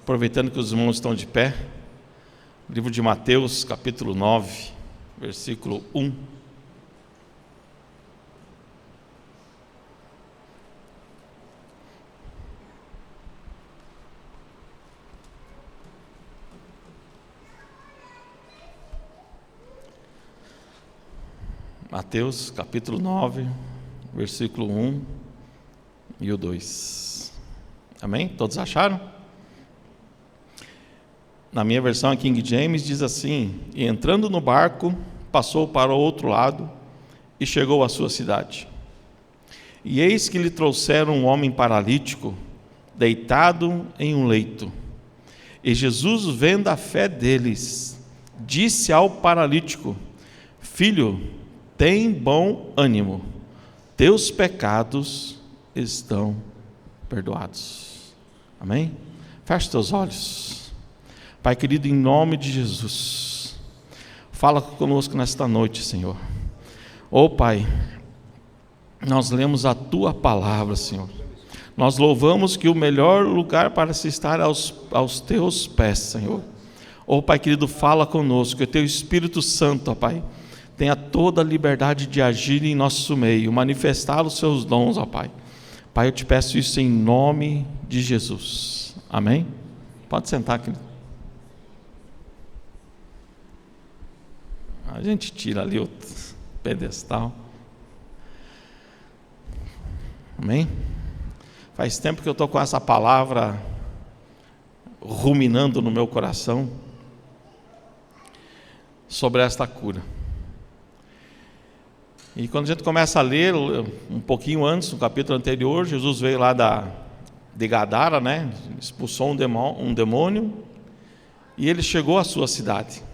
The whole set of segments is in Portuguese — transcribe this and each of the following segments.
Aproveitando que os irmãos estão de pé, livro de Mateus, capítulo 9, versículo 1. Mateus, capítulo 9, versículo 1 e o 2. Amém? Todos acharam? Na minha versão, a King James, diz assim: e entrando no barco, passou para o outro lado e chegou à sua cidade. E eis que lhe trouxeram um homem paralítico, deitado em um leito. E Jesus, vendo a fé deles, disse ao paralítico: filho, tem bom ânimo, teus pecados estão perdoados. Amém? Feche teus olhos. Pai querido, em nome de Jesus, fala conosco nesta noite, Senhor. Pai, nós lemos a Tua palavra, Senhor. Nós louvamos que o melhor lugar para se estar aos Teus pés, Senhor. Pai querido, fala conosco, que o Teu Espírito Santo, Pai, tenha toda a liberdade de agir em nosso meio, manifestar os Seus dons, Pai. Pai, eu te peço isso em nome de Jesus. Amém? Pode sentar, querido. A gente tira ali o pedestal. Amém? Faz tempo que eu estou com essa palavra ruminando no meu coração sobre esta cura. E quando a gente começa a ler, um pouquinho antes, no capítulo anterior, Jesus veio lá de Gadara, né? Expulsou um demônio e ele chegou à sua cidade.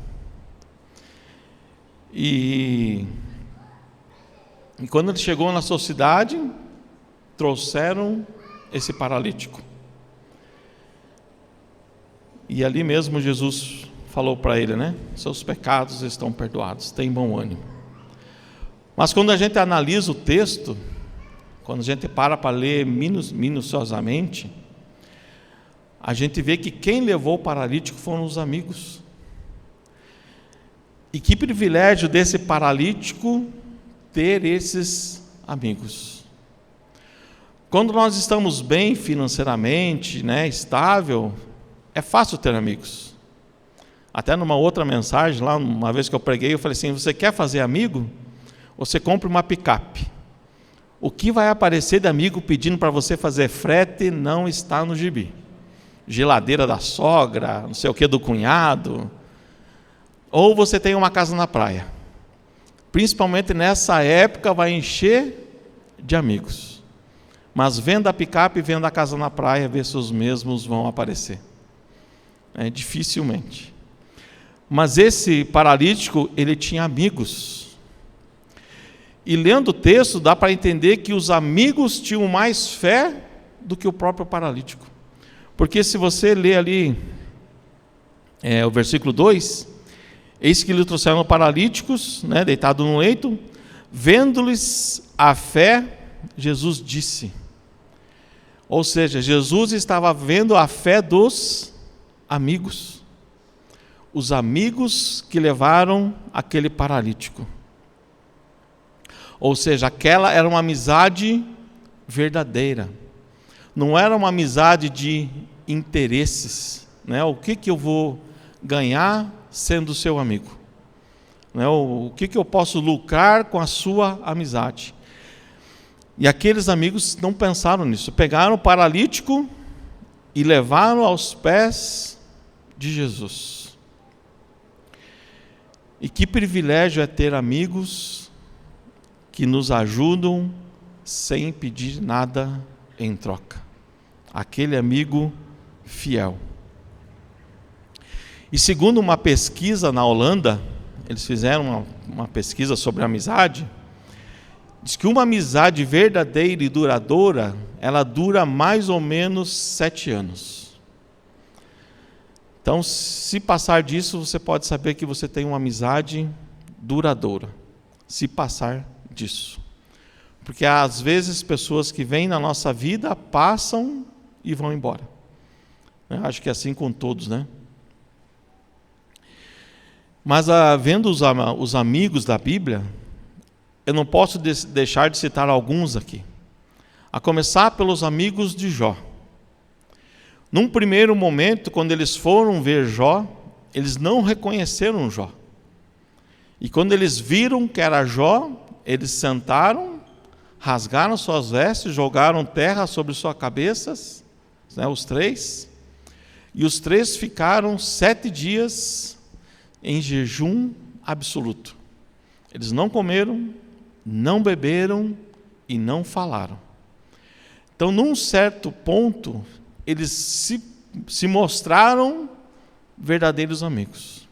E quando ele chegou na sua cidade, trouxeram esse paralítico. E ali mesmo Jesus falou para ele, né? Seus pecados estão perdoados, tem bom ânimo. Mas quando a gente analisa o texto, quando a gente para ler minuciosamente, a gente vê que quem levou o paralítico foram os amigos. E que privilégio desse paralítico ter esses amigos. Quando nós estamos bem financeiramente, né, estável, é fácil ter amigos. Até numa outra mensagem, lá uma vez que eu preguei, eu falei assim: você quer fazer amigo? Você compra uma picape. O que vai aparecer de amigo pedindo para você fazer frete não está no gibi. Geladeira da sogra, não sei o que do cunhado. Ou você tem uma casa na praia. Principalmente nessa época vai encher de amigos. Mas vendo a picape e vendo a casa na praia, vê se os mesmos vão aparecer. Dificilmente. Mas esse paralítico, ele tinha amigos. E lendo o texto, dá para entender que os amigos tinham mais fé do que o próprio paralítico. Porque se você ler ali o versículo 2, eis que lhe trouxeram paralíticos, né, deitado no leito, vendo-lhes a fé, Jesus disse. Ou seja, Jesus estava vendo a fé dos amigos. Os amigos que levaram aquele paralítico. Ou seja, aquela era uma amizade verdadeira. Não era uma amizade de interesses, né? O que eu vou ganhar sendo seu amigo? Né? O que eu posso lucrar com a sua amizade? E aqueles amigos não pensaram nisso. Pegaram o paralítico e levaram aos pés de Jesus. E que privilégio é ter amigos que nos ajudam sem pedir nada em troca. Aquele amigo fiel. E segundo uma pesquisa na Holanda, eles fizeram uma pesquisa sobre amizade, diz que uma amizade verdadeira e duradoura, ela dura mais ou menos 7 anos. Então, se passar disso, você pode saber que você tem uma amizade duradoura. Se passar disso. Porque às vezes pessoas que vêm na nossa vida passam e vão embora. Eu acho que é assim com todos, né? Mas vendo os amigos da Bíblia, eu não posso deixar de citar alguns aqui. A começar pelos amigos de Jó. Num primeiro momento, quando eles foram ver Jó, eles não reconheceram Jó. E quando eles viram que era Jó, eles sentaram, rasgaram suas vestes, jogaram terra sobre suas cabeças, né, os três. E os três ficaram 7 dias em jejum absoluto. Eles não comeram, não beberam e não falaram. Então, num certo ponto, eles se mostraram verdadeiros amigos.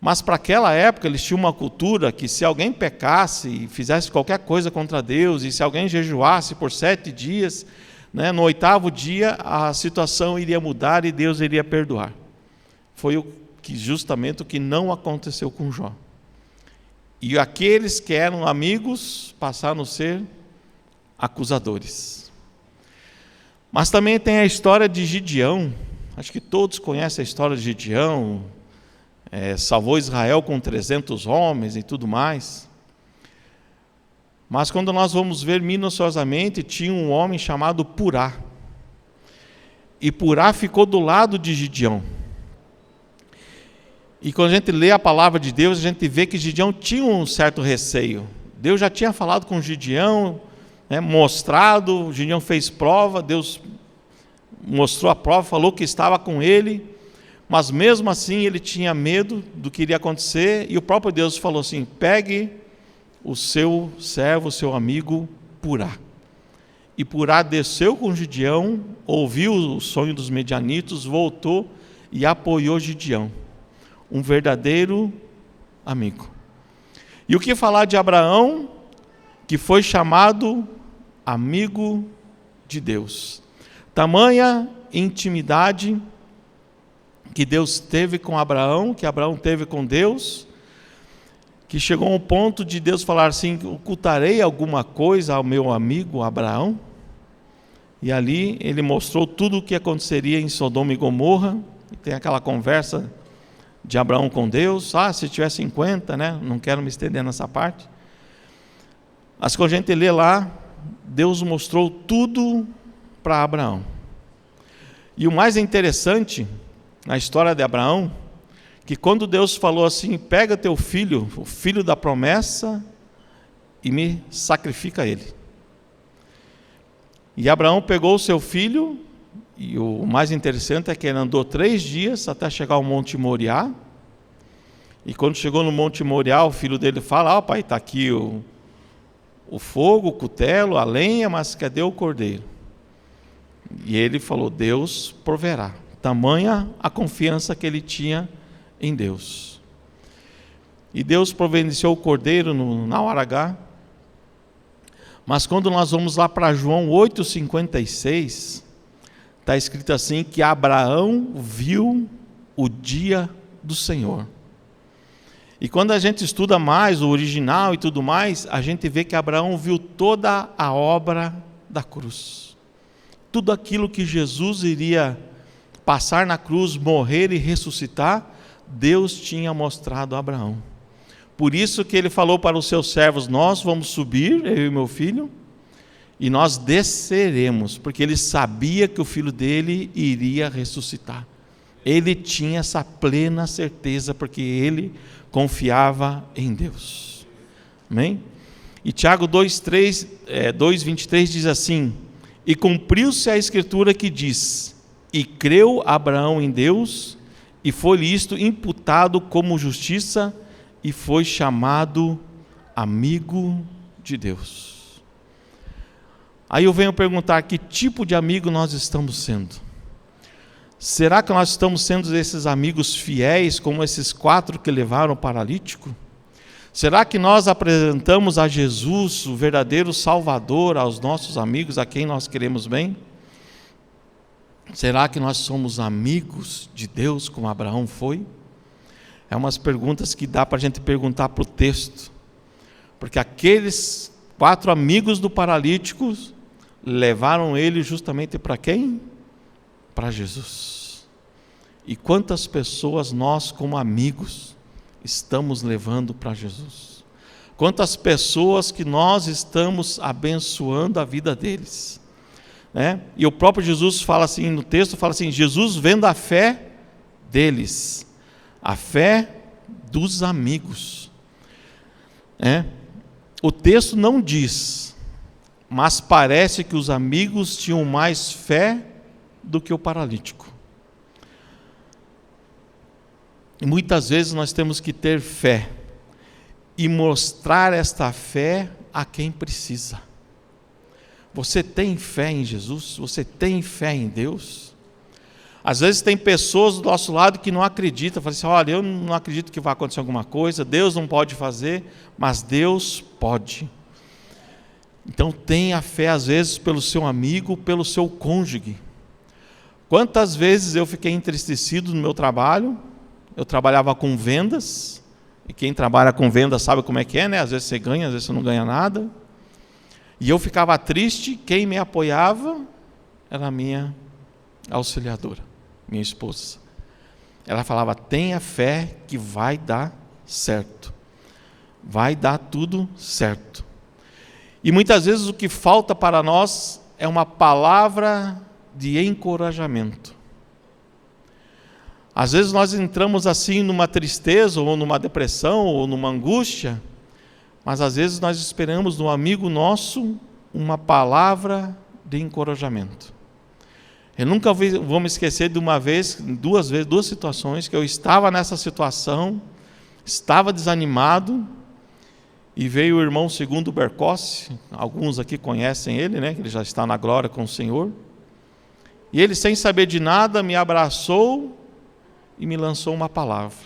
Mas para aquela época, eles tinham uma cultura que se alguém pecasse e fizesse qualquer coisa contra Deus, e se alguém jejuasse por 7 dias, né, no 8º dia a situação iria mudar e Deus iria perdoar. Foi justamente o que não aconteceu com Jó. E aqueles que eram amigos passaram a ser acusadores. Mas também tem a história de Gideão. Acho que todos conhecem a história de Gideão. Salvou Israel com 300 homens e tudo mais. Mas quando nós vamos ver minuciosamente, tinha um homem chamado Purá. E Purá ficou do lado de Gideão. E quando a gente lê a palavra de Deus, a gente vê que Gideão tinha um certo receio. Deus já tinha falado com Gideão, né, mostrado, Gideão fez prova, Deus mostrou a prova, falou que estava com ele, mas mesmo assim ele tinha medo do que iria acontecer, e o próprio Deus falou assim: pegue o seu servo, o seu amigo Purá. E Purá desceu com Gideão, ouviu o sonho dos medianitas, voltou e apoiou Gideão. Um verdadeiro amigo. E o que falar de Abraão, que foi chamado amigo de Deus? Tamanha intimidade que Deus teve com Abraão, que Abraão teve com Deus, que chegou ao ponto de Deus falar assim: ocultarei alguma coisa ao meu amigo Abraão? E ali ele mostrou tudo o que aconteceria em Sodoma e Gomorra. E tem aquela conversa de Abraão com Deus: se tiver 50, né? Não quero me estender nessa parte. Mas quando a gente lê lá, Deus mostrou tudo para Abraão. E o mais interessante na história de Abraão, que quando Deus falou assim: pega teu filho, o filho da promessa, e me sacrifica ele. E Abraão pegou o seu filho, e o mais interessante é que ele andou 3 dias até chegar ao Monte Moriá. E quando chegou no Monte Moriá, o filho dele fala: pai, está aqui o fogo, o cutelo, a lenha, mas cadê o cordeiro? E ele falou: Deus proverá. Tamanha a confiança que ele tinha em Deus. E Deus providenciou o cordeiro na hora H. Mas quando nós vamos lá para João 8,56, está escrito assim, que Abraão viu o dia do Senhor. E quando a gente estuda mais o original e tudo mais, a gente vê que Abraão viu toda a obra da cruz. Tudo aquilo que Jesus iria passar na cruz, morrer e ressuscitar, Deus tinha mostrado a Abraão. Por isso que ele falou para os seus servos: nós vamos subir, eu e meu filho, e nós desceremos, porque ele sabia que o filho dele iria ressuscitar. Ele tinha essa plena certeza, porque ele confiava em Deus. Amém? E Tiago 2,23 diz assim: e cumpriu-se a escritura que diz: e creu Abraão em Deus, e foi-lhe isto imputado como justiça, e foi chamado amigo de Deus. Aí eu venho perguntar: que tipo de amigo nós estamos sendo? Será que nós estamos sendo esses amigos fiéis, como esses 4 que levaram o paralítico? Será que nós apresentamos a Jesus, o verdadeiro Salvador, aos nossos amigos, a quem nós queremos bem? Será que nós somos amigos de Deus, como Abraão foi? É umas perguntas que dá para a gente perguntar para o texto. Porque aqueles 4 amigos do paralítico levaram ele justamente para quem? para Jesus. E quantas pessoas nós, como amigos, estamos levando para Jesus? Quantas pessoas que nós estamos abençoando a vida deles, né? E o próprio Jesus fala assim no texto, fala assim, Jesus vendo a fé deles, a fé dos amigos, né? O texto não diz, mas parece que os amigos tinham mais fé do que o paralítico. E muitas vezes nós temos que ter fé e mostrar esta fé a quem precisa. Você tem fé em Jesus? Você tem fé em Deus? Às vezes tem pessoas do nosso lado que não acreditam, falam assim, olha, eu não acredito que vai acontecer alguma coisa, Deus não pode fazer, mas Deus pode. Então tenha fé às vezes pelo seu amigo, pelo seu cônjuge. Quantas vezes eu fiquei entristecido no meu trabalho, eu trabalhava com vendas, e quem trabalha com vendas sabe como é que é, né? Às vezes você ganha, às vezes você não ganha nada. E eu ficava triste, quem me apoiava era a minha auxiliadora, minha esposa. Ela falava, tenha fé que vai dar certo. Vai dar tudo certo. E muitas vezes o que falta para nós é uma palavra de encorajamento. Às vezes nós entramos assim numa tristeza, ou numa depressão, ou numa angústia, mas às vezes nós esperamos de um amigo nosso uma palavra de encorajamento. Eu nunca vou me esquecer de duas situações que eu estava nessa situação, estava desanimado, e veio o irmão Segundo Bercossi, alguns aqui conhecem ele, né? Ele já está na glória com o Senhor, e ele sem saber de nada me abraçou e me lançou uma palavra.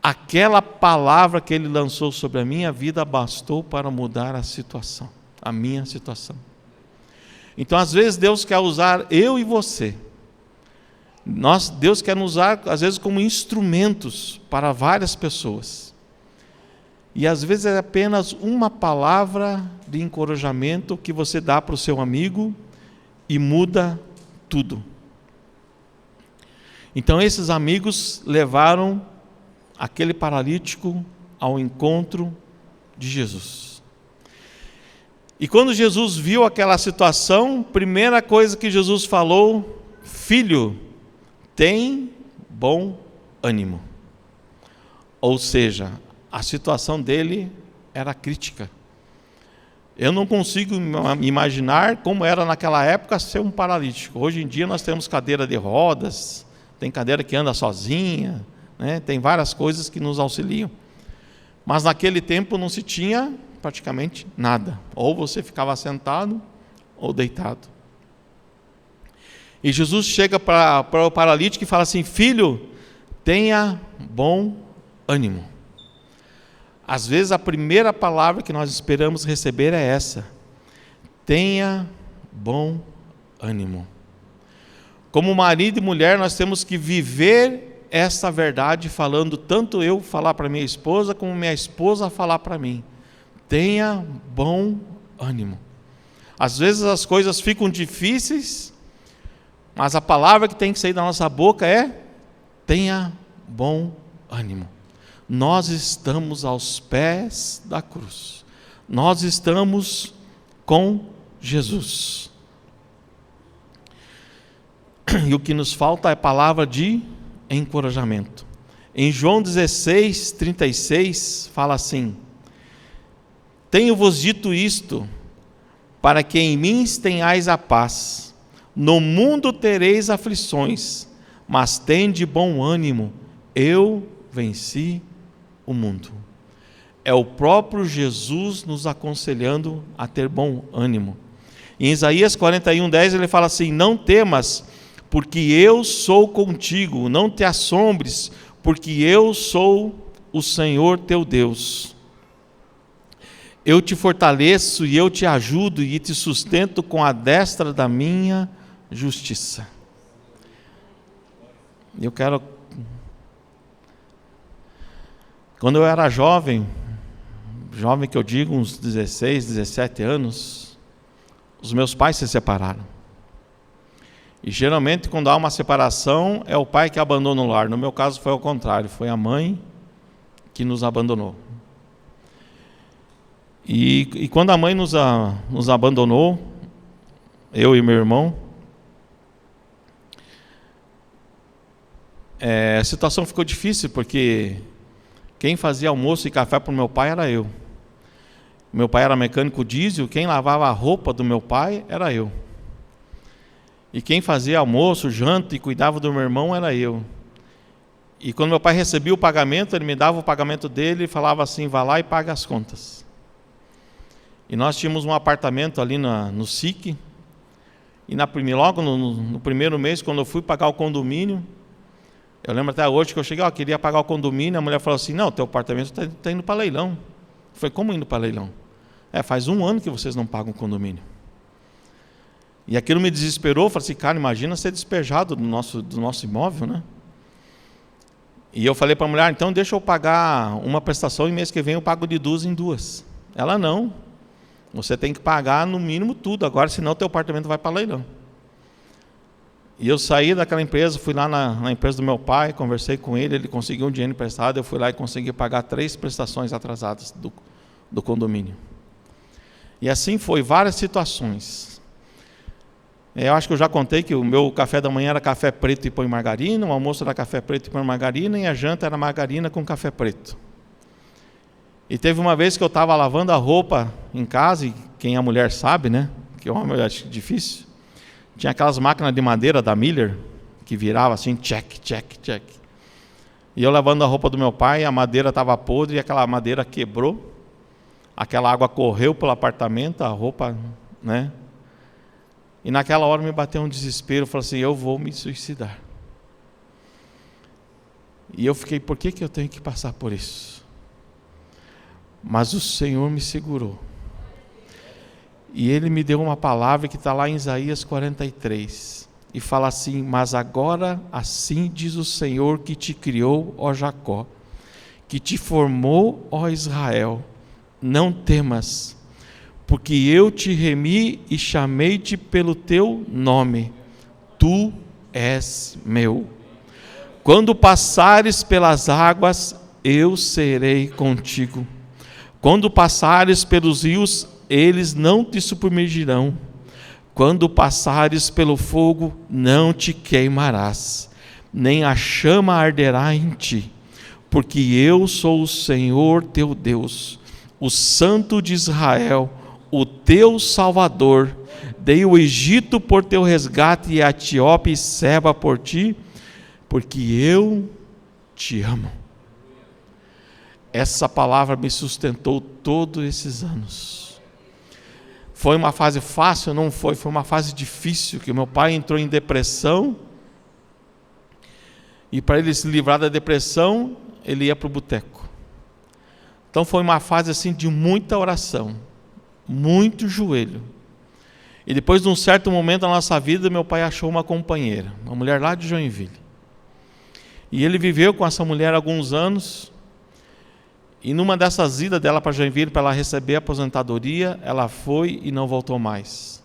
Aquela palavra que ele lançou sobre a minha vida bastou para mudar a situação, a minha situação. Então às vezes Deus quer usar eu e você. Deus quer nos usar às vezes como instrumentos para várias pessoas. E às vezes é apenas uma palavra de encorajamento que você dá para o seu amigo e muda tudo. Então esses amigos levaram aquele paralítico ao encontro de Jesus. E quando Jesus viu aquela situação, primeira coisa que Jesus falou, filho, tem bom ânimo. Ou seja, a situação dele era crítica. Eu não consigo imaginar como era naquela época ser um paralítico. Hoje em dia nós temos cadeira de rodas, tem cadeira que anda sozinha, né? Tem várias coisas que nos auxiliam. Mas naquele tempo não se tinha praticamente nada. Ou você ficava sentado ou deitado. E Jesus chega para o paralítico e fala assim, filho, tenha bom ânimo. Às vezes a primeira palavra que nós esperamos receber é essa, tenha bom ânimo. Como marido e mulher nós temos que viver essa verdade, falando tanto eu falar para minha esposa, como minha esposa falar para mim, tenha bom ânimo. Às vezes as coisas ficam difíceis, mas a palavra que tem que sair da nossa boca é, tenha bom ânimo. Nós estamos aos pés da cruz. Nós estamos com Jesus. E o que nos falta é palavra de encorajamento. Em João 16, 36, fala assim, tenho-vos dito isto, para que em mim tenhais a paz. No mundo tereis aflições, mas tende bom ânimo, eu venci o mundo. É o próprio Jesus nos aconselhando a ter bom ânimo. Em Isaías 41:10 ele fala assim, não temas, porque eu sou contigo, não te assombres, porque eu sou o Senhor teu Deus. Eu te fortaleço e eu te ajudo e te sustento com a destra da minha justiça. Eu quero... Quando eu era jovem que eu digo, uns 16, 17 anos, os meus pais se separaram. E geralmente quando há uma separação é o pai que abandona o lar. No meu caso foi ao contrário, foi a mãe que nos abandonou. E quando a mãe nos abandonou, eu e meu irmão, a situação ficou difícil, porque quem fazia almoço e café para o meu pai era eu. Meu pai era mecânico diesel, quem lavava a roupa do meu pai era eu. E quem fazia almoço, janta e cuidava do meu irmão era eu. E quando meu pai recebia o pagamento, ele me dava o pagamento dele e falava assim: vá lá e paga as contas. E nós tínhamos um apartamento ali no SIC, e logo no primeiro mês, quando eu fui pagar o condomínio, eu lembro até hoje que eu cheguei, queria pagar o condomínio, a mulher falou assim: não, teu apartamento está indo para leilão. Eu falei: como indo para leilão? Faz 1 ano que vocês não pagam o condomínio. E aquilo me desesperou. Eu falei assim: cara, imagina ser despejado do nosso imóvel, né? E eu falei para a mulher: então deixa eu pagar uma prestação e mês que vem eu pago de 2 em 2. Ela: não, você tem que pagar no mínimo tudo agora, senão teu apartamento vai para leilão. E eu saí daquela empresa, fui lá na empresa do meu pai, conversei com ele, ele conseguiu um dinheiro emprestado, eu fui lá e consegui pagar 3 prestações atrasadas do condomínio. E assim foi, várias situações. Eu acho que eu já contei que o meu café da manhã era café preto e põe margarina, o almoço era café preto e põe margarina, e a janta era margarina com café preto. E teve uma vez que eu estava lavando a roupa em casa, e quem é mulher sabe, né? Que homem eu acho difícil. Tinha aquelas máquinas de madeira da Miller, que virava assim, check, check, check. E eu lavando a roupa do meu pai, a madeira estava podre, e aquela madeira quebrou, aquela água correu pelo apartamento, a roupa, né? E naquela hora me bateu um desespero, eu falei assim: eu vou me suicidar. E eu fiquei: por que eu tenho que passar por isso? Mas o Senhor me segurou. E Ele me deu uma palavra que está lá em Isaías 43. E fala assim: mas agora assim diz o Senhor que te criou, ó Jacó, que te formou, ó Israel, não temas, porque eu te remi e chamei-te pelo teu nome, tu és meu. Quando passares pelas águas, eu serei contigo. Quando passares pelos rios, eles não te submergirão. Quando passares pelo fogo, não te queimarás, nem a chama arderá em ti, porque eu sou o Senhor teu Deus, o Santo de Israel, o teu Salvador. Dei o Egito por teu resgate e a Etiópia e Seba por ti, porque eu te amo. Essa palavra me sustentou todos esses anos. Foi uma fase fácil? Não foi. Foi uma fase difícil, que meu pai entrou em depressão, e para ele se livrar da depressão, ele ia para o boteco. Então foi uma fase assim de muita oração, muito joelho. E depois de um certo momento da nossa vida, meu pai achou uma companheira, uma mulher lá de Joinville. E ele viveu com essa mulher alguns anos. E numa dessas idas dela para Joinville, para ela receber a aposentadoria, ela foi e não voltou mais,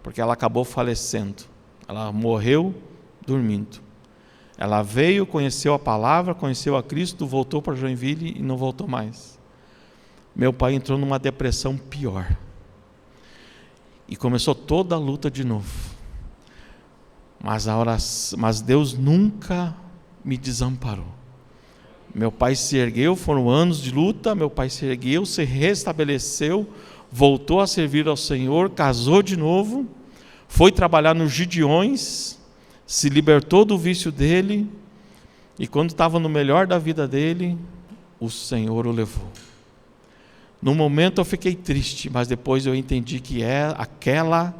porque ela acabou falecendo. Ela morreu dormindo. Ela veio, conheceu a palavra, conheceu a Cristo, voltou para Joinville e não voltou mais. Meu pai entrou numa depressão pior. E começou toda a luta de novo. Mas Deus nunca me desamparou. Meu pai se ergueu, foram anos de luta, meu pai se ergueu, se restabeleceu, voltou a servir ao Senhor, casou de novo, foi trabalhar nos Gideões, se libertou do vício dele, e quando estava no melhor da vida dele, o Senhor o levou. No momento eu fiquei triste, mas depois eu entendi que aquela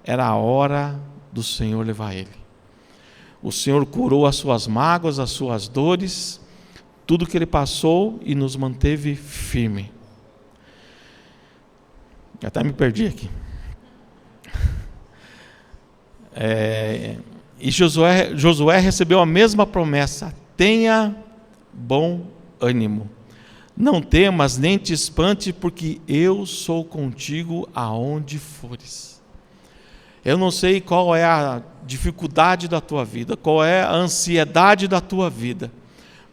era a hora do Senhor levar ele. O Senhor curou as suas mágoas, as suas dores, tudo que ele passou, e nos manteve firme. Até me perdi aqui. E Josué recebeu a mesma promessa: tenha bom ânimo, não temas nem te espante, porque eu sou contigo aonde fores. Eu não sei qual é a dificuldade da tua vida, qual é a ansiedade da tua vida,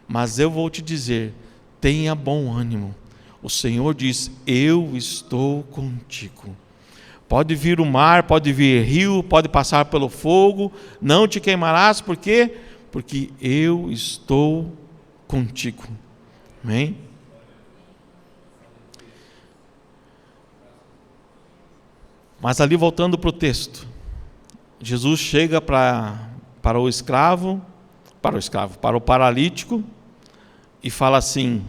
mas eu vou te dizer, tenha bom ânimo. O Senhor diz, eu estou contigo. Pode vir o mar, pode vir rio, pode passar pelo fogo, não te queimarás, por quê? Porque eu estou contigo. Amém? Mas ali voltando para o texto, Jesus chega para o paralítico e fala assim,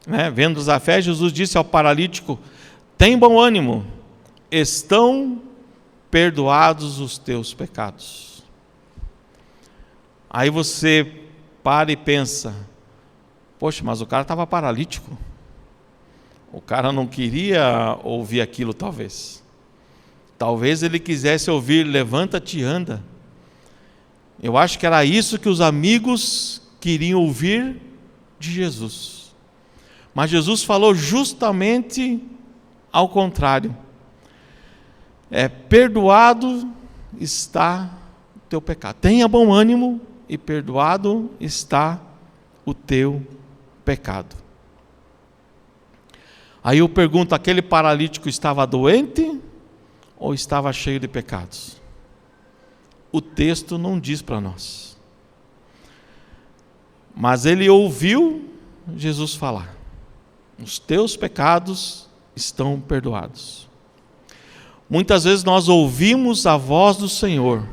né? Vendo a fé, Jesus disse ao paralítico, tem bom ânimo, estão perdoados os teus pecados. Aí você para e pensa, poxa, mas o cara estava paralítico, o cara não queria ouvir aquilo talvez ele quisesse ouvir, levanta-te e anda. Eu acho que era isso que os amigos queriam ouvir de Jesus, mas Jesus falou justamente ao contrário, perdoado está o teu pecado, tenha bom ânimo e perdoado está o teu pecado. Aí eu pergunto, aquele paralítico estava doente ou estava cheio de pecados? O texto não diz para nós, mas ele ouviu Jesus falar, os teus pecados estão perdoados. Muitas vezes nós ouvimos a voz do Senhor,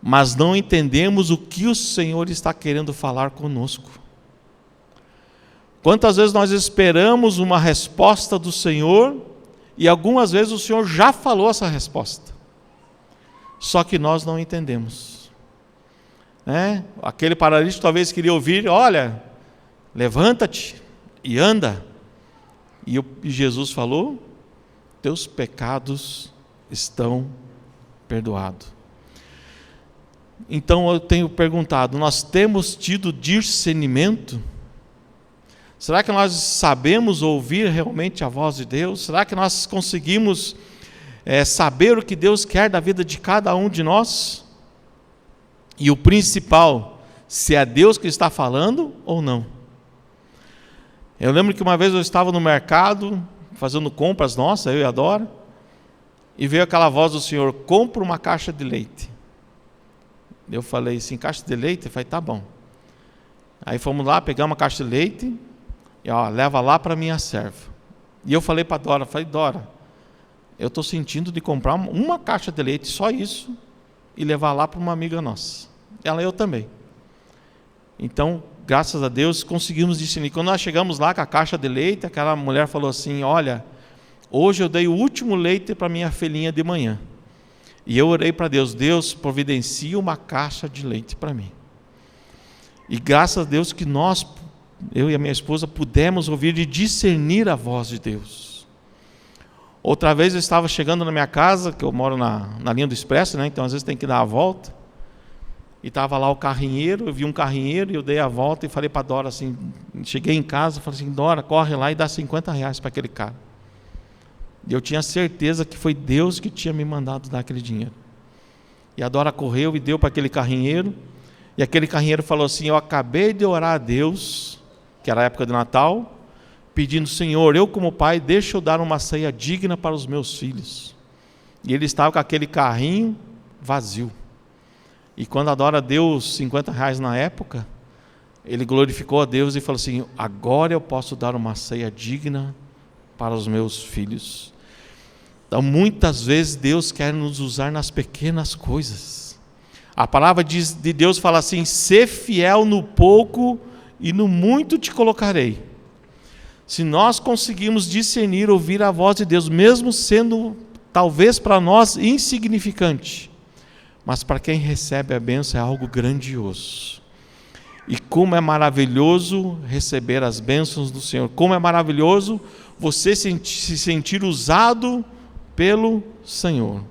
mas não entendemos o que o Senhor está querendo falar conosco. Quantas vezes nós esperamos uma resposta do Senhor, e algumas vezes o Senhor já falou essa resposta, só que nós não entendemos. Aquele paralítico talvez queria ouvir, olha, levanta-te e anda. E Jesus falou, teus pecados estão perdoados. Então eu tenho perguntado, nós temos tido discernimento? Será que nós sabemos ouvir realmente a voz de Deus? Será que nós conseguimos saber o que Deus quer da vida de cada um de nós? E o principal, se é Deus que está falando ou não. Eu lembro que uma vez eu estava no mercado, fazendo compras nossas, eu e a Dora, e veio aquela voz do Senhor, compra uma caixa de leite. Eu falei assim, caixa de leite? Eu falei, tá bom. Aí fomos lá, pegamos uma caixa de leite, e leva lá para minha serva. E eu falei para a Dora, Dora, eu estou sentindo de comprar uma caixa de leite, só isso, e levar lá para uma amiga nossa. Ela e eu também. Então, graças a Deus, conseguimos discernir. Quando nós chegamos lá com a caixa de leite, aquela mulher falou assim, olha, hoje eu dei o último leite para minha filhinha de manhã. E eu orei para Deus, Deus providencia uma caixa de leite para mim. E graças a Deus que nós, eu e a minha esposa, pudemos ouvir e discernir a voz de Deus. Outra vez eu estava chegando na minha casa, que eu moro na linha do expresso, né? Então às vezes tem que dar a volta. E estava lá o carrinheiro, eu vi um carrinheiro e eu dei a volta e falei para a Dora assim, cheguei em casa e falei assim, Dora, corre lá e dá R$50 para aquele cara. E eu tinha certeza que foi Deus que tinha me mandado dar aquele dinheiro. E a Dora correu e deu para aquele carrinheiro, e aquele carrinheiro falou assim, eu acabei de orar a Deus, que era a época de Natal, pedindo, Senhor, eu como pai, deixa eu dar uma ceia digna para os meus filhos. E ele estava com aquele carrinho vazio. E quando a Dora deu os R$50 na época, ele glorificou a Deus e falou assim, agora eu posso dar uma ceia digna para os meus filhos. Então muitas vezes Deus quer nos usar nas pequenas coisas. A palavra de Deus fala assim, sê fiel no pouco e no muito te colocarei. Se nós conseguimos discernir, ouvir a voz de Deus, mesmo sendo talvez para nós insignificante, mas para quem recebe a bênção é algo grandioso. E como é maravilhoso receber as bênçãos do Senhor, como é maravilhoso você se sentir usado pelo Senhor.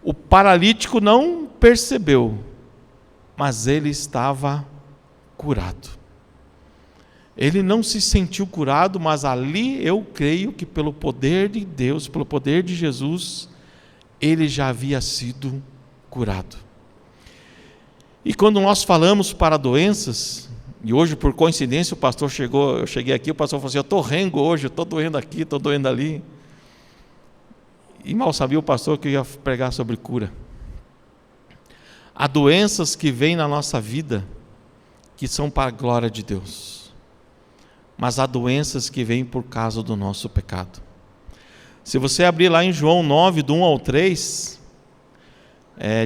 O paralítico não percebeu, mas ele estava curado. Ele não se sentiu curado, mas ali eu creio que pelo poder de Deus, pelo poder de Jesus, ele já havia sido curado. E quando nós falamos para doenças, e hoje por coincidência o pastor chegou, eu cheguei aqui, o pastor falou assim: eu estou rengo hoje, eu estou doendo aqui, estou doendo ali. E mal sabia o pastor que eu ia pregar sobre cura. Há doenças que vêm na nossa vida que são para a glória de Deus, mas há doenças que vêm por causa do nosso pecado. Se você abrir lá em João 9, do 1 ao 3,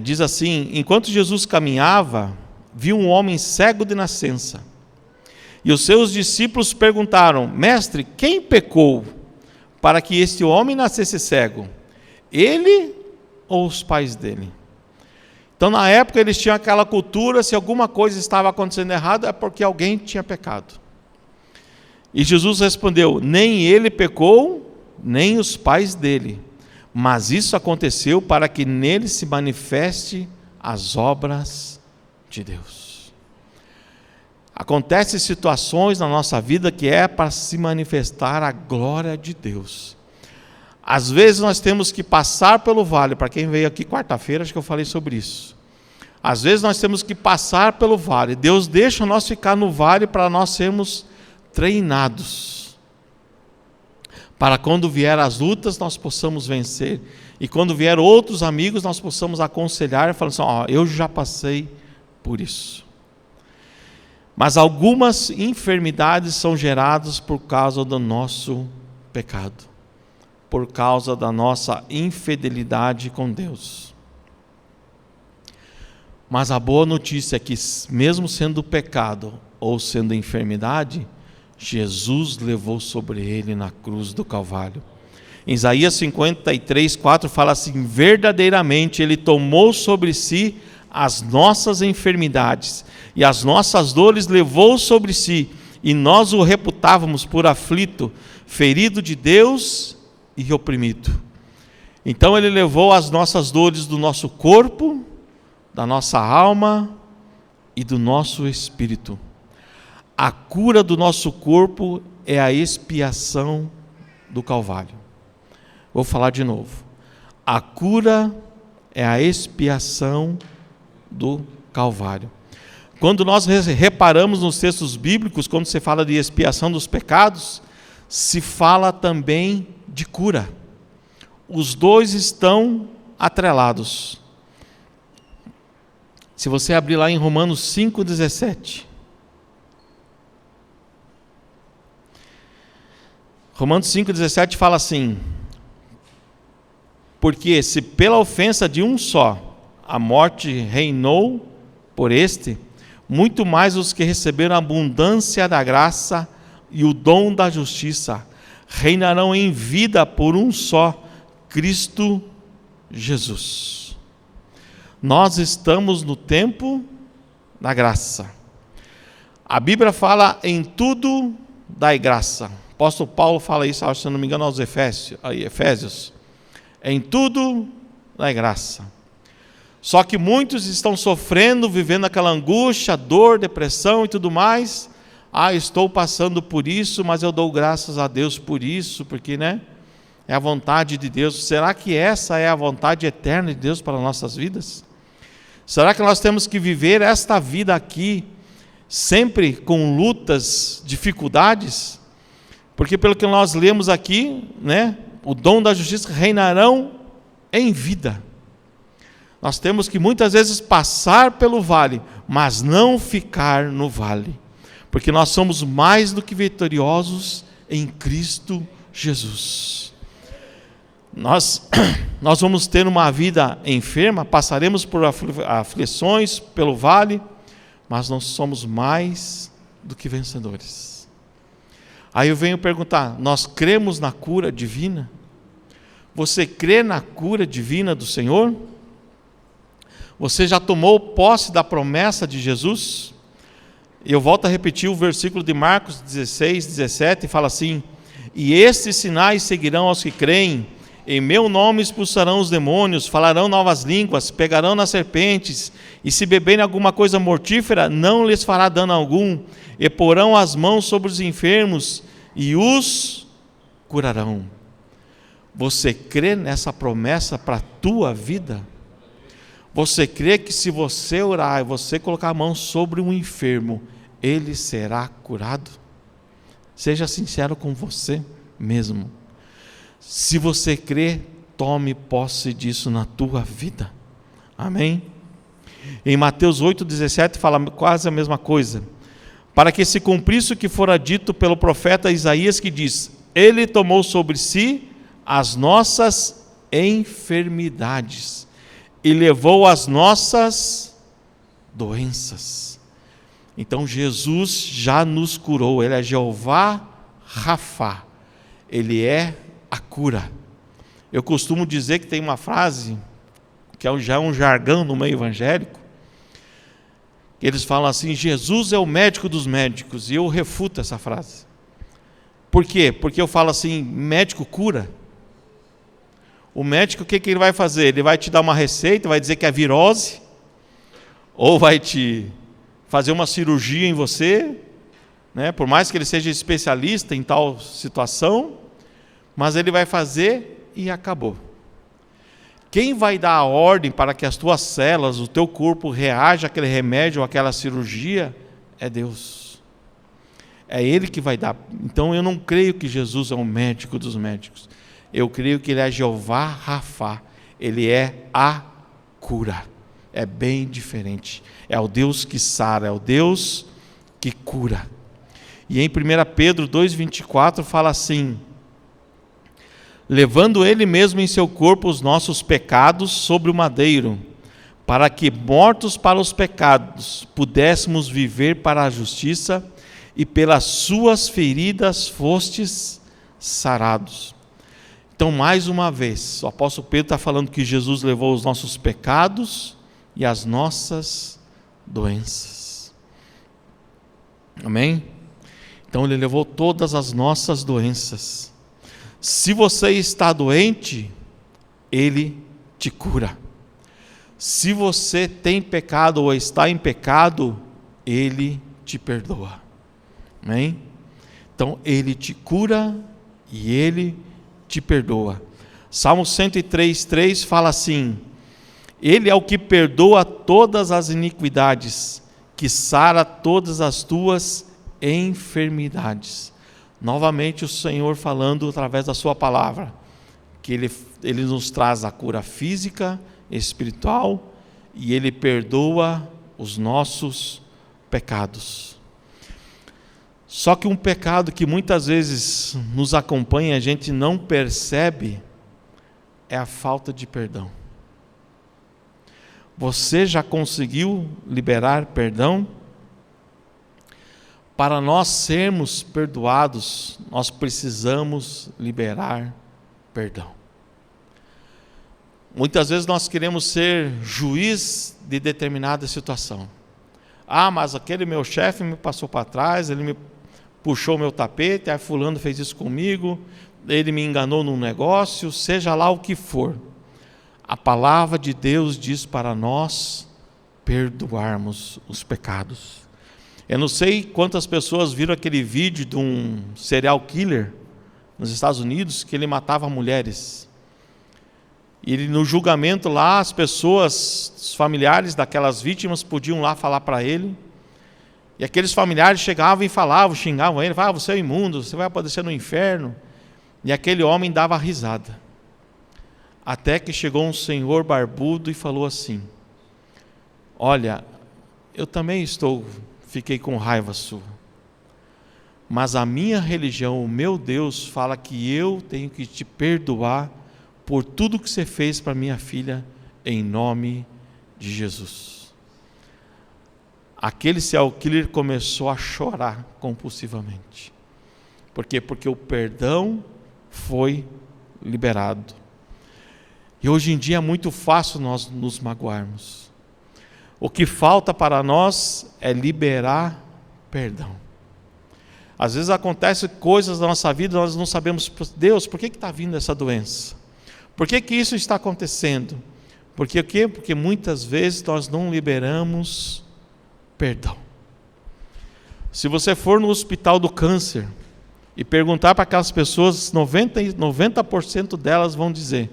diz assim: enquanto Jesus caminhava, viu um homem cego de nascença, e os seus discípulos perguntaram: mestre, quem pecou para que este homem nascesse cego? Ele ou os pais dele? Então, na época, eles tinham aquela cultura: se alguma coisa estava acontecendo errado, é porque alguém tinha pecado. E Jesus respondeu: nem ele pecou, nem os pais dele, mas isso aconteceu para que nele se manifeste as obras de Deus. Acontecem situações na nossa vida que é para se manifestar a glória de Deus. Às vezes nós temos que passar pelo vale. Para quem veio aqui quarta-feira, acho que eu falei sobre isso. Às vezes nós temos que passar pelo vale. Deus deixa nós ficar no vale para nós sermos treinados, para quando vier as lutas nós possamos vencer, e quando vier outros amigos nós possamos aconselhar, falando assim: eu já passei por isso. Mas algumas enfermidades são geradas por causa do nosso pecado, por causa da nossa infidelidade com Deus. Mas a boa notícia é que, mesmo sendo pecado ou sendo enfermidade, Jesus levou sobre ele na cruz do Calvário. Em Isaías 53, 4 fala assim: verdadeiramente ele tomou sobre si as nossas enfermidades e as nossas dores levou sobre si, e nós o reputávamos por aflito, ferido de Deus e oprimido. Então ele levou as nossas dores do nosso corpo, da nossa alma e do nosso espírito. A cura do nosso corpo é a expiação do Calvário. Vou falar de novo. A cura é a expiação do Calvário. Quando nós reparamos nos textos bíblicos, quando se fala de expiação dos pecados, se fala também de cura. Os dois estão atrelados. Se você abrir lá em Romanos 5,17. Romanos 5,17 fala assim: porque se pela ofensa de um só a morte reinou por este, muito mais os que receberam a abundância da graça e o dom da justiça reinarão em vida por um só, Cristo Jesus. Nós estamos no tempo da graça. A Bíblia fala: em tudo dai graça. O apóstolo Paulo fala isso, se não me engano, aos Efésios. Em tudo dai graça. Só que muitos estão sofrendo, vivendo aquela angústia, dor, depressão e tudo mais. Estou passando por isso, mas eu dou graças a Deus por isso, porque é a vontade de Deus. Será que essa é a vontade eterna de Deus para nossas vidas? Será que nós temos que viver esta vida aqui sempre com lutas, dificuldades? Porque pelo que nós lemos aqui, o dom da justiça reinarão em vida. Nós temos que muitas vezes passar pelo vale, mas não ficar no vale, porque nós somos mais do que vitoriosos em Cristo Jesus. Nós vamos ter uma vida enferma, passaremos por aflições pelo vale, mas nós somos mais do que vencedores. Aí eu venho perguntar: nós cremos na cura divina? Você crê na cura divina do Senhor? Você já tomou posse da promessa de Jesus? Eu volto a repetir o versículo de Marcos 16, 17, e fala assim: e estes sinais seguirão aos que creem, em meu nome expulsarão os demônios, falarão novas línguas, pegarão nas serpentes, e se beberem alguma coisa mortífera, não lhes fará dano algum, e porão as mãos sobre os enfermos, e os curarão. Você crê nessa promessa para a tua vida? Você crê que se você orar e você colocar a mão sobre um enfermo, ele será curado? Seja sincero com você mesmo. Se você crê, tome posse disso na tua vida. Amém? Em Mateus 8,17 fala quase a mesma coisa. Para que se cumprisse o que fora dito pelo profeta Isaías, que diz: Ele tomou sobre si as nossas enfermidades e levou as nossas doenças. Então Jesus já nos curou. Ele é Jeová Rafá. Ele é a cura. Eu costumo dizer que tem uma frase que já é um jargão no meio evangélico, que eles falam assim: Jesus é o médico dos médicos, e eu refuto essa frase. Por quê? Porque eu falo assim: médico cura. O médico, o que ele vai fazer? Ele vai te dar uma receita, vai dizer que é virose, ou vai te fazer uma cirurgia em você, né? Por mais que ele seja especialista em tal situação, mas ele vai fazer e acabou. Quem vai dar a ordem para que as tuas células, o teu corpo reaja àquele remédio ou àquela cirurgia é Deus. É Ele que vai dar. Então eu não creio que Jesus é o médico dos médicos. Eu creio que Ele é Jeová Rafá. Ele é a cura. É bem diferente. É o Deus que sara, é o Deus que cura. E em 1 Pedro 2,24 fala assim: levando Ele mesmo em seu corpo os nossos pecados sobre o madeiro, para que, mortos para os pecados, pudéssemos viver para a justiça, e pelas suas feridas fostes sarados. Então, mais uma vez, o apóstolo Pedro está falando que Jesus levou os nossos pecados e as nossas doenças. Amém? Então, Ele levou todas as nossas doenças. Se você está doente, Ele te cura. Se você tem pecado ou está em pecado, Ele te perdoa. Amém? Então, Ele te cura e Ele te perdoa. Salmo 103:3 fala assim: Ele é o que perdoa todas as iniquidades, que sara todas as tuas enfermidades. Novamente o Senhor falando através da sua palavra, que Ele nos traz a cura física, espiritual, e Ele perdoa os nossos pecados. Só que um pecado que muitas vezes nos acompanha e a gente não percebe é a falta de perdão. Você já conseguiu liberar perdão? Para nós sermos perdoados, nós precisamos liberar perdão. Muitas vezes nós queremos ser juiz de determinada situação. Ah, mas aquele meu chefe me passou para trás, ele me puxou meu tapete, aí fulano fez isso comigo, ele me enganou num negócio, seja lá o que for. A palavra de Deus diz para nós perdoarmos os pecados. Eu não sei quantas pessoas viram aquele vídeo de um serial killer nos Estados Unidos, que ele matava mulheres. E no julgamento lá, as pessoas, os familiares daquelas vítimas podiam lá falar para ele. E aqueles familiares chegavam e falavam, xingavam ele, falavam: você é imundo, você vai aparecer no inferno. E aquele homem dava risada. Até que chegou um senhor barbudo e falou assim: olha, eu também fiquei com raiva sua, mas a minha religião, o meu Deus, fala que eu tenho que te perdoar por tudo que você fez para minha filha, em nome de Jesus. Aquele serial killer começou a chorar compulsivamente. Por quê? Porque o perdão foi liberado. E hoje em dia é muito fácil nós nos magoarmos. O que falta para nós é liberar perdão. Às vezes acontecem coisas na nossa vida, nós não sabemos: Deus, por que está vindo essa doença? Por que isso está acontecendo? Por quê? Porque muitas vezes nós não liberamos perdão. Se você for no hospital do câncer, e perguntar para aquelas pessoas, 90% delas vão dizer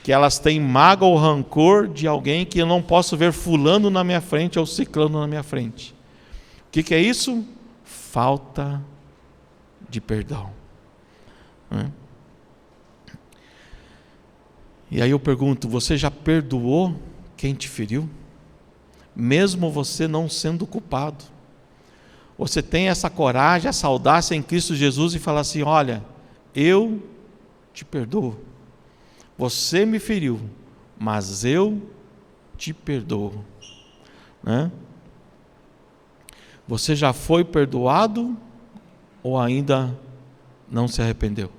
que elas têm mágoa ou rancor de alguém que eu não posso ver fulano na minha frente ou ciclano na minha frente. O que é isso? Falta de perdão. E aí eu pergunto, você já perdoou quem te feriu? Mesmo você não sendo culpado. Você tem essa coragem, essa audácia em Cristo Jesus e falar assim, olha, eu te perdoo. Você me feriu, mas eu te perdoo. Você já foi perdoado ou ainda não se arrependeu?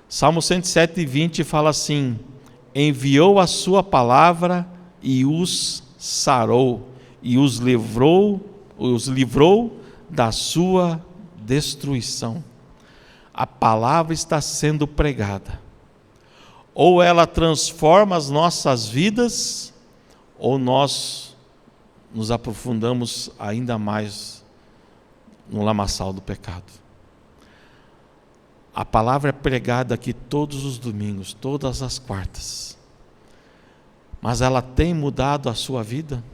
Salmo 107:20 fala assim, enviou a sua palavra e os sarou, e os livrou da sua destruição. A palavra está sendo pregada. Ou ela transforma as nossas vidas, ou nós nos aprofundamos ainda mais no lamaçal do pecado. A palavra é pregada aqui todos os domingos, todas as quartas. Mas ela tem mudado a sua vida?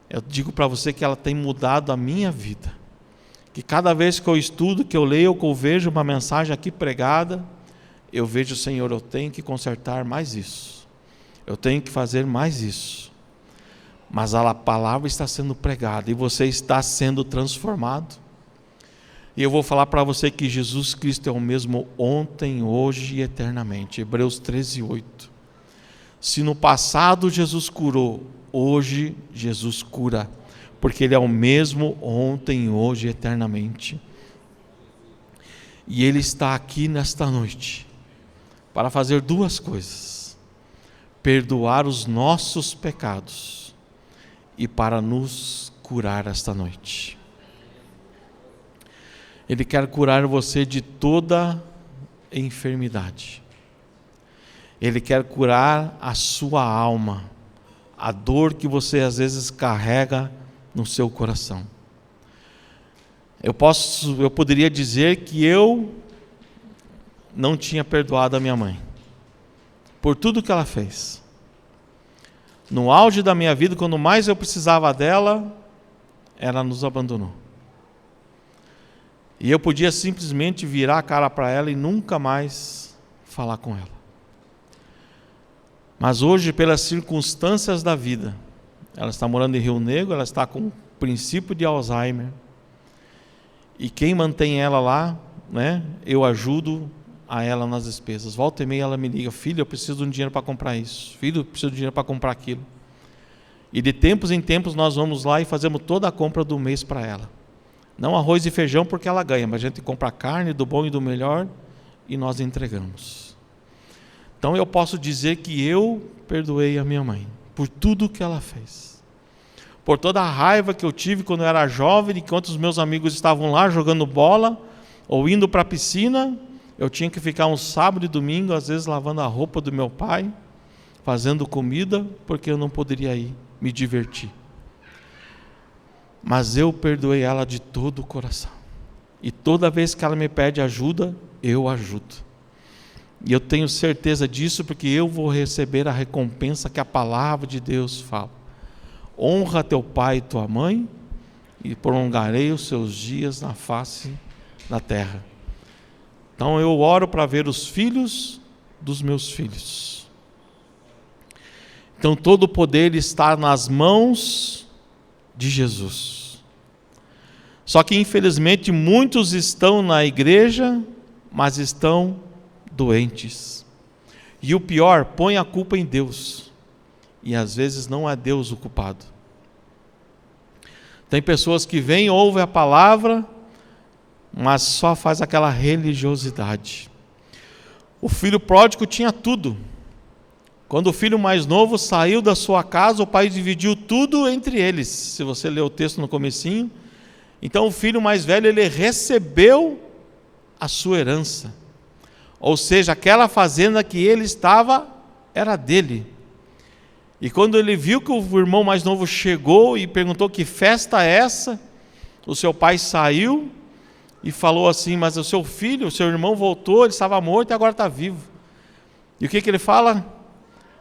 Eu digo para você que ela tem mudado a minha vida. Que cada vez que eu estudo, que eu leio, que eu vejo uma mensagem aqui pregada, eu vejo, Senhor, eu tenho que consertar mais isso. Eu tenho que fazer mais isso. Mas a palavra está sendo pregada e você está sendo transformado. E eu vou falar para você que Jesus Cristo é o mesmo ontem, hoje e eternamente. Hebreus 13:8. Se no passado Jesus curou, hoje Jesus cura, porque Ele é o mesmo ontem, hoje e eternamente. E Ele está aqui nesta noite para fazer duas coisas: perdoar os nossos pecados e para nos curar esta noite. Ele quer curar você de toda enfermidade. Ele quer curar a sua alma, a dor que você às vezes carrega no seu coração. Eu poderia dizer que eu não tinha perdoado a minha mãe por tudo que ela fez. No auge da minha vida, quando mais eu precisava dela, ela nos abandonou. E eu podia simplesmente virar a cara para ela e nunca mais falar com ela. Mas hoje, pelas circunstâncias da vida, ela está morando em Rio Negro, ela está com princípio de Alzheimer. E quem mantém ela lá, eu ajudo a ela nas despesas. Volta e meia ela me liga, filho, eu preciso de um dinheiro para comprar isso. Filho, eu preciso de dinheiro para comprar aquilo. E de tempos em tempos nós vamos lá e fazemos toda a compra do mês para ela. Não arroz e feijão porque ela ganha, mas a gente compra carne do bom e do melhor e nós entregamos. Então eu posso dizer que eu perdoei a minha mãe por tudo que ela fez. Por toda a raiva que eu tive quando eu era jovem, enquanto os meus amigos estavam lá jogando bola ou indo para a piscina, eu tinha que ficar um sábado e domingo, às vezes lavando a roupa do meu pai, fazendo comida, porque eu não poderia ir me divertir. Mas eu perdoei ela de todo o coração. E toda vez que ela me pede ajuda, eu ajudo. E eu tenho certeza disso porque eu vou receber a recompensa que a palavra de Deus fala. Honra teu pai e tua mãe e prolongarei os seus dias na face da terra. Então eu oro para ver os filhos dos meus filhos. Então todo o poder está nas mãos de Jesus. Só que infelizmente muitos estão na igreja, mas estão doentes. E o pior, põe a culpa em Deus. E às vezes não é Deus o culpado. Tem pessoas que vêm, ouvem a palavra, mas só faz aquela religiosidade. O filho pródigo tinha tudo. Quando o filho mais novo saiu da sua casa, o pai dividiu tudo entre eles. Se você ler o texto no comecinho, então o filho mais velho, ele recebeu a sua herança. Ou seja, aquela fazenda que ele estava, era dele. E quando ele viu que o irmão mais novo chegou e perguntou que festa é essa, o seu pai saiu e falou assim: mas o seu filho, o seu irmão voltou, ele estava morto e agora está vivo. E o que ele fala?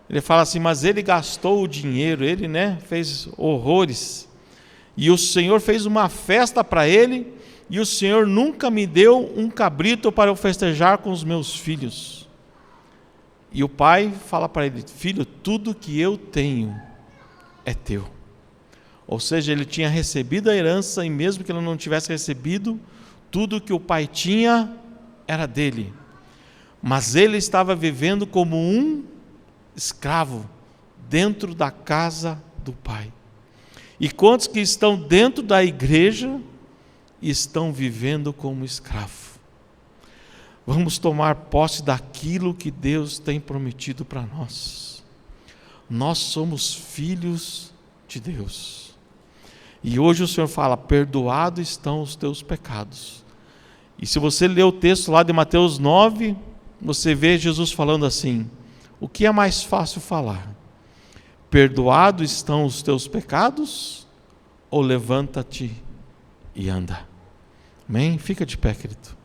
Ele fala assim: mas ele gastou o dinheiro, ele, fez horrores. E o Senhor fez uma festa para ele, e o Senhor nunca me deu um cabrito para eu festejar com os meus filhos. E o pai fala para ele: filho, tudo que eu tenho é teu. Ou seja, ele tinha recebido a herança, e mesmo que ele não tivesse recebido, tudo que o pai tinha era dele. Mas ele estava vivendo como um escravo dentro da casa do pai. E quantos que estão dentro da igreja estão vivendo como escravo? Vamos tomar posse daquilo que Deus tem prometido para nós. Nós somos filhos de Deus. E hoje o Senhor fala: perdoados estão os teus pecados. E se você ler o texto lá de Mateus 9, você vê Jesus falando assim: o que é mais fácil falar? Perdoados estão os teus pecados? Ou levanta-te e anda? Amém? Fica de pé, querido.